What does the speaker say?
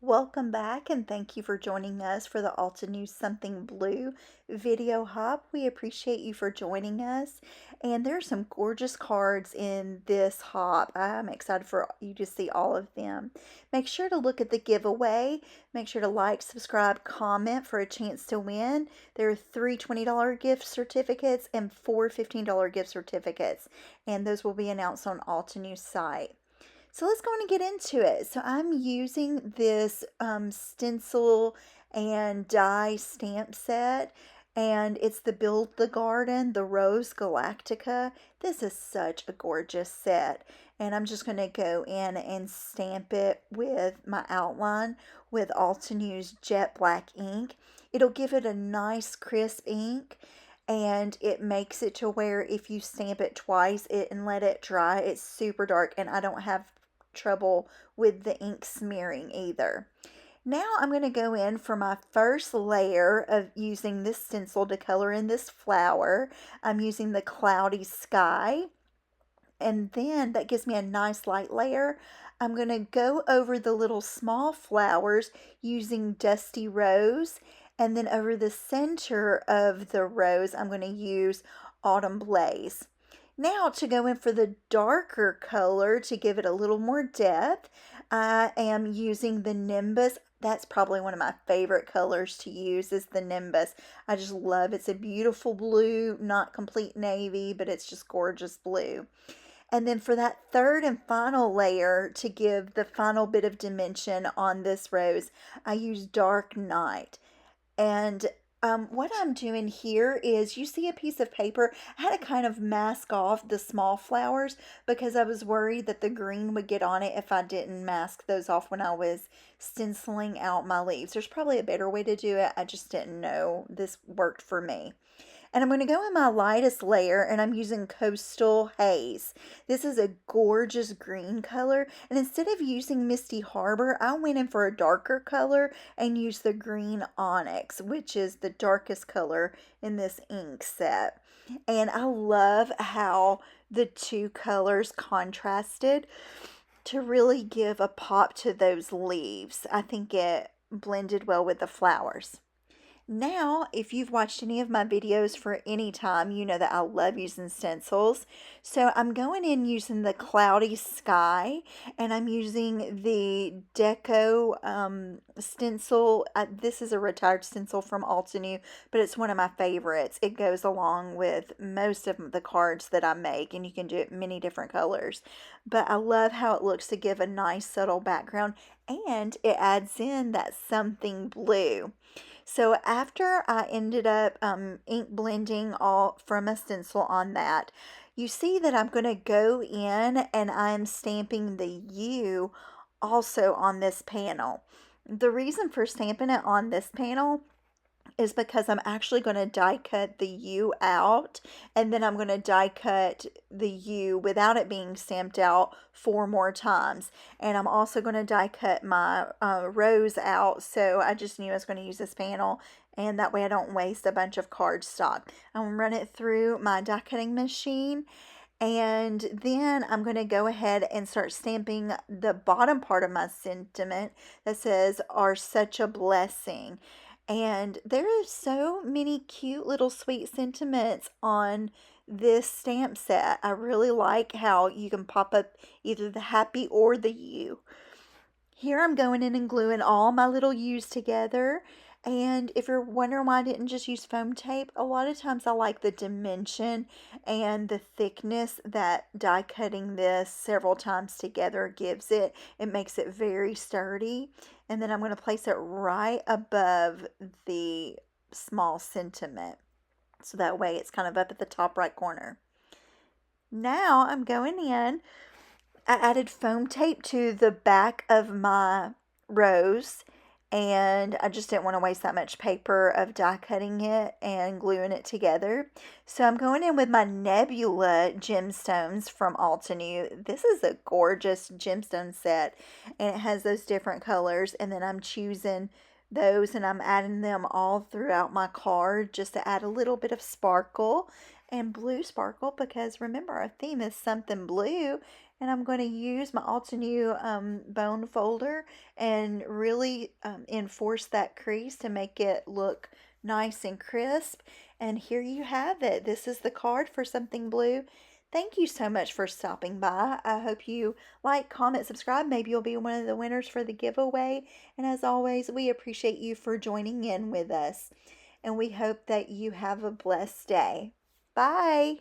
Welcome back and thank you for joining us for the Altenew Something Blue video hop. We appreciate you for joining us, and there's some gorgeous cards in this hop. I'm excited for you to see all of them. Make sure to look at the giveaway. Make sure to like, subscribe, comment for a chance to win. There are three $20 gift certificates and four $15 gift certificates, and those will be announced on Altenew's site. So let's go on and get into it. So I'm using this stencil and die stamp set, and it's the Build the Garden, the Rose Galactica. This is such a gorgeous set, and I'm just going to go in and stamp it with my outline with Altenew's Jet Black ink. It'll give it a nice crisp ink, and it makes it to where if you stamp it twice and let it dry, it's super dark, and I don't have trouble with the ink smearing either. Now I'm going to go in for my first layer of using this stencil to color in this flower. I'm using the Cloudy Sky, and then that gives me a nice light layer. I'm going to go over the little small flowers using Dusty Rose, and then over the center of the rose I'm going to use Autumn Blaze. Now to go in for the darker color to give it a little more depth, I am using the Nimbus. That's probably one of my favorite colors to use is the Nimbus. I just love it. It's a beautiful blue, not complete navy, but it's just gorgeous blue. And then for that third and final layer to give the final bit of dimension on this rose, I use Dark Night. And what I'm doing here is, you see a piece of paper. I had to kind of mask off the small flowers because I was worried that the green would get on it if I didn't mask those off when I was stenciling out my leaves. There's probably a better way to do it. I just didn't know this worked for me. And I'm going to go in my lightest layer, and I'm using Coastal Haze. This is a gorgeous green color, and instead of using Misty Harbor, I went in for a darker color and used the green Onyx, which is the darkest color in this ink set. And I love how the two colors contrasted to really give a pop to those leaves. I think it blended well with the flowers. Now, if you've watched any of my videos for any time, you know that I love using stencils. So I'm going in using the Cloudy Sky, and I'm using the Deco stencil. This is a retired stencil from Altenew, but it's one of my favorites. It goes along with most of the cards that I make, and you can do it many different colors. But I love how it looks to give a nice subtle background, and it adds in that something blue. So after I ended up ink blending all from a stencil on that, you see that I'm going to go in and I'm stamping the U also on this panel. The reason for stamping it on this panel is because I'm actually going to die cut the U out, and then I'm going to die cut the U without it being stamped out 4 more times. And I'm also going to die cut my rose out, so I just knew I was going to use this panel, and that way I don't waste a bunch of cardstock. I'm going to run it through my die cutting machine, and then I'm going to go ahead and start stamping the bottom part of my sentiment that says, "Are such a blessing." And there are so many cute little sweet sentiments on this stamp set. I really like how you can pop up either the happy or the U. Here I'm going in and gluing all my little U's together. And if you're wondering why I didn't just use foam tape, a lot of times I like the dimension and the thickness that die cutting this several times together gives it. It makes it very sturdy. And then I'm going to place it right above the small sentiment. So that way it's kind of up at the top right corner. Now I'm going in. I added foam tape to the back of my rose, and I just didn't want to waste that much paper of die cutting it and gluing it together. So I'm going in with my Nebula gemstones from Altenew. This is a gorgeous gemstone set, and it has those different colors, and then I'm choosing those and I'm adding them all throughout my card just to add a little bit of sparkle and blue sparkle, because remember our theme is something blue, And I'm going to use my Altenew bone folder and really enforce that crease to make it look nice and crisp. And here you have it. This is the card for Something Blue. Thank you so much for stopping by. I hope you like, comment, subscribe. Maybe you'll be one of the winners for the giveaway. And as always, we appreciate you for joining in with us. And we hope that you have a blessed day. Bye.